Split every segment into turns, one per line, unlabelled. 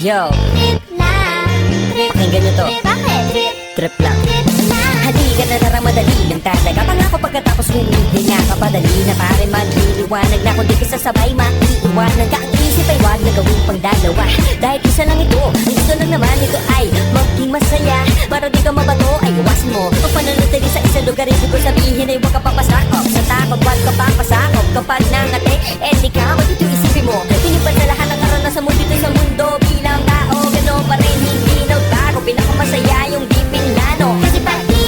Yo,
Trip lang, trip,
pakinggan nyo to.
bakit? Trip,
Trip lang.
trip lang.
Halika na tara, madali lang talaga. Pangako pagkatapos hindi nga kapadali na pare magliliwanag na kung di ka sasabay maiiwanan ka. Ang isip ay wag na gawin pang dalawa, dahil isa lang ito. Ang gusto lang naman ito ay maging masaya. Para di ka mabato ay iwasan mo ang pananatili sa isang lugar. Hindi ko sabihin ay huwag ka papasakop sa takot, wag ka papasakop. Kapag nangate, di ka matito isipin mo. Tinipan sa lahat ng karanasan mo dito sa mundo. Bilang tao, gano'n pa rin hindi nagbago. Pinakamasaya yung di pinlano.
Kasi pag di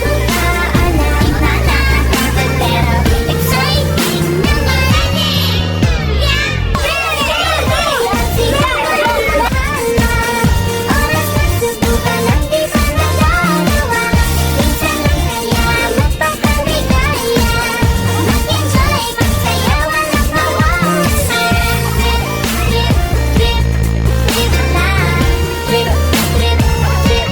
mo na alam, nakakapagpero, exciting na marinig. Yeah! Oras na subukan ang di pa nagagawa. Minsan lang kaya magpakaligaya. Mag-enjoy, magsayawan at mawawasan. Trip, trip, trip, trip lang. Trip, trip, trip,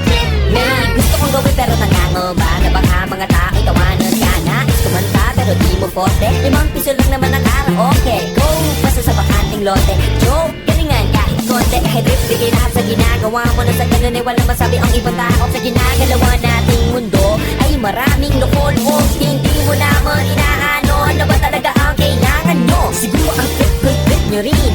trip lang.
May gusto kong gawin pero nangangamba na baka mga tao'y tawanan ka. Nais kumanta pero di mo forte. 5 piso lang naman ang karaoke. Go, basta sa bakanting lote. Joke, galingan kahit konti. Kahit trip, bigay lahat sa ginagawa mo. Na sa ganun ay walang masabi ang ibang tao. Sa ginagalawa nating mundo ay maraming loko-loko. Hindi mo naman inaano. Ano ba talaga ang kailangan nyo? Siguro ang trip nyo rin